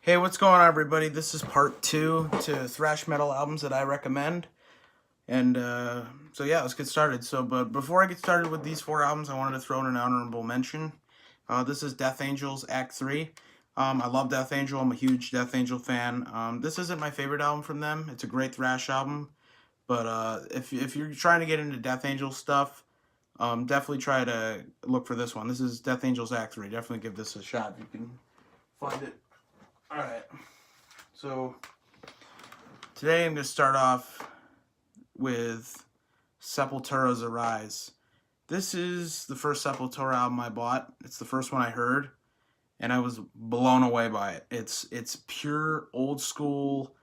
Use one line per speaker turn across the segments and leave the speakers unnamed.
Hey, what's going on, everybody? This is part two to thrash metal albums that I recommend. And so yeah, let's get started. But before I get started with these four albums, I wanted to throw in an honorable mention. This is Death Angels Act 3. I love Death Angel. I'm a huge Death Angel fan. This isn't my favorite album from them. It's a great thrash album. But if you're trying to get into Death Angel stuff, definitely try to look for this one. This is Death Angels Act 3. Definitely give this a shot if you can find it. Alright, so today I'm going to start off with Sepultura's Arise. This is the first Sepultura album I bought. It's the first one I heard, and I was blown away by it. It's pure old school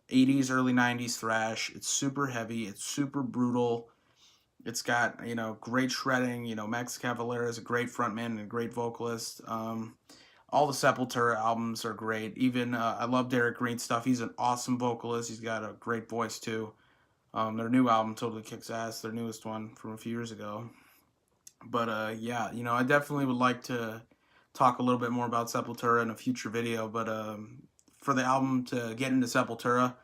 80s, early 90s thrash. It's super heavy. It's super brutal. It's got, great shredding. Max Cavalera is a great frontman and a great vocalist. All the Sepultura albums are great. Even I love Derek Green's stuff. He's an awesome vocalist. He's got a great voice too. Their new album totally kicks ass. Their newest one from a few years ago. But yeah, I definitely would like to talk a little bit more about Sepultura in a future video. But for the album to get into Sepultura,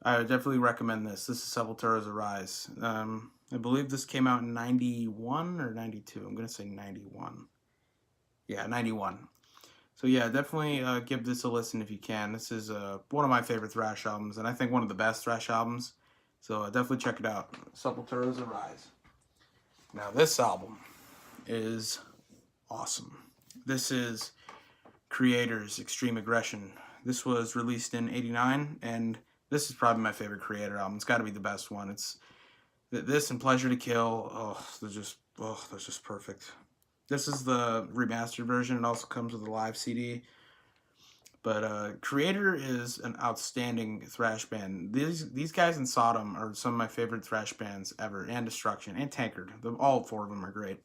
I would definitely recommend this. This is Sepultura's Arise. I believe this came out in 91 or 92. I'm going to say 91. Yeah, 91. So yeah, definitely give this a listen if you can. This is one of my favorite thrash albums, and I think one of the best thrash albums. So definitely check it out. Sepultura's Arise. Now this album is awesome. This is Creator's Extreme Aggression. This was released in '89, and this is probably my favorite Creator album. It's got to be the best one. It's this and Pleasure to Kill. Oh, they're just perfect. This is the remastered version. It also comes with a live CD. But Creator is an outstanding thrash band. These guys in Sodom are some of my favorite thrash bands ever. And Destruction. And Tankard. All four of them are great.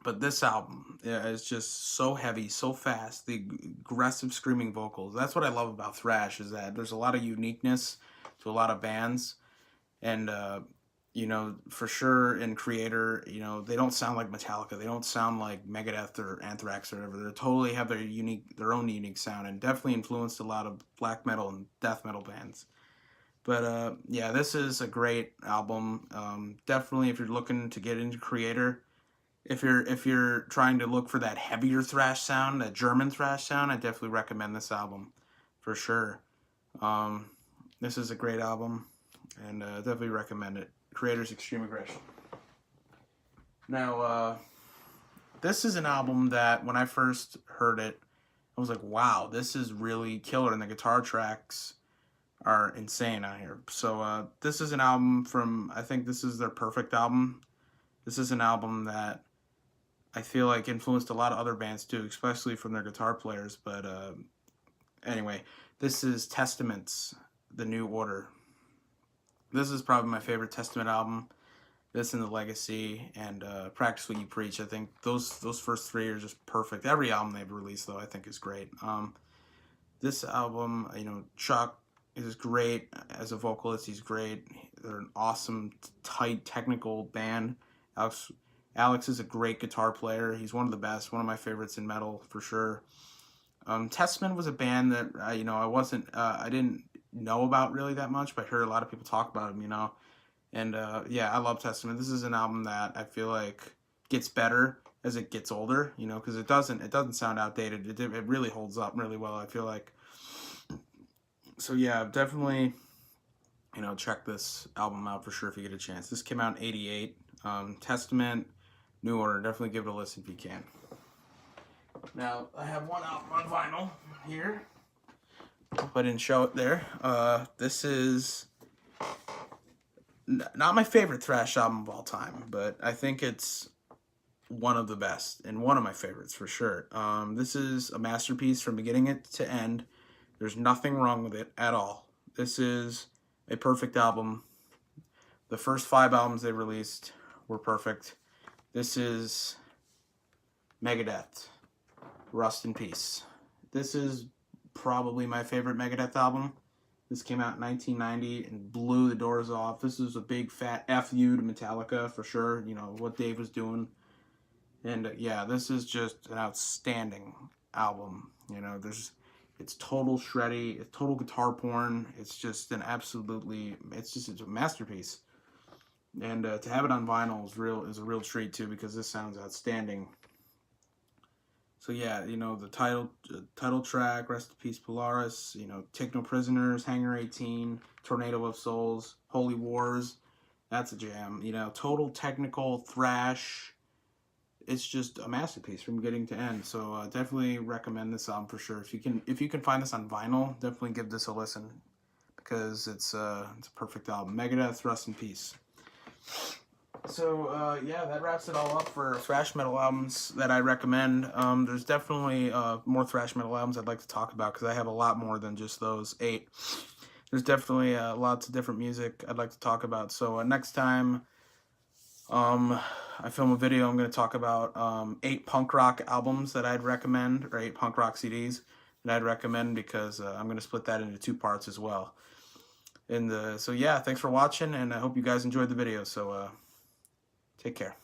But this album is just so heavy, so fast. The aggressive screaming vocals. That's what I love about thrash, is that there's a lot of uniqueness to a lot of bands. And for sure in Creator, they don't sound like Metallica. They don't sound like Megadeth or Anthrax or whatever. They totally have their own unique sound, and definitely influenced a lot of black metal and death metal bands. But yeah, this is a great album. Definitely, if you're looking to get into Creator, if you're trying to look for that heavier thrash sound, that German thrash sound, I definitely recommend this album for sure. This is a great album, and definitely recommend it. Creator's Extreme Aggression. Now, this is an album that when I first heard it, I was like, wow, this is really killer, and the guitar tracks are insane on here. So this is an album from, I think this is their perfect album. This is an album that I feel like influenced a lot of other bands too, especially from their guitar players. But anyway, this is Testament's The New Order. This is probably my favorite Testament album. This and The Legacy and Practice What You Preach. I think those first three are just perfect. Every album they've released, though, I think is great. This album, Chuck is great as a vocalist. He's great. They're an awesome, tight, technical band. Alex is a great guitar player. He's one of the best. One of my favorites in metal, for sure. Testament was a band that, I didn't know about really that much, but I heard a lot of people talk about them, and yeah, I love Testament. This is an album that I feel like gets better as it gets older, because it doesn't sound outdated. It really holds up really well, I feel like. So yeah, definitely check this album out for sure if you get a chance. This came out in '88. Testament, New Order. Definitely give it a listen if you can. Now I have one album on vinyl here. Hope I didn't show it there. This is not my favorite thrash album of all time, but I think it's one of the best and one of my favorites for sure. This is a masterpiece from beginning to end. There's nothing wrong with it at all. This is a perfect album. The first 5 albums they released were perfect. This is Megadeth, Rust in Peace. This is probably my favorite Megadeth album. This came out in 1990 and blew the doors off. This is a big fat F you to Metallica for sure. What Dave was doing. And yeah, this is just an outstanding album. There's It's total shreddy. It's total guitar porn. It's just an absolutely. It's a masterpiece. And to have it on vinyl is a real treat too, because this sounds outstanding. So yeah, you know, the title track, Rest in Peace Polaris, you know, Take No Prisoners, Hangar 18, Tornado of Souls, Holy Wars, that's a jam. You know, total technical thrash. It's just a masterpiece from beginning to end. So definitely recommend this album for sure. If you can find this on vinyl, definitely give this a listen, because it's a perfect album. Megadeth, Rest in Peace. So yeah, that wraps it all up for thrash metal albums that I recommend. There's definitely more thrash metal albums I'd like to talk about, because I have a lot more than just those 8. There's definitely lots of different music I'd like to talk about. So next time I film a video, I'm going to talk about 8 punk rock albums that I'd recommend, or 8 punk rock CDs that I'd recommend, because I'm going to split that into 2 parts as well. And so yeah, thanks for watching, and I hope you guys enjoyed the video. So take care.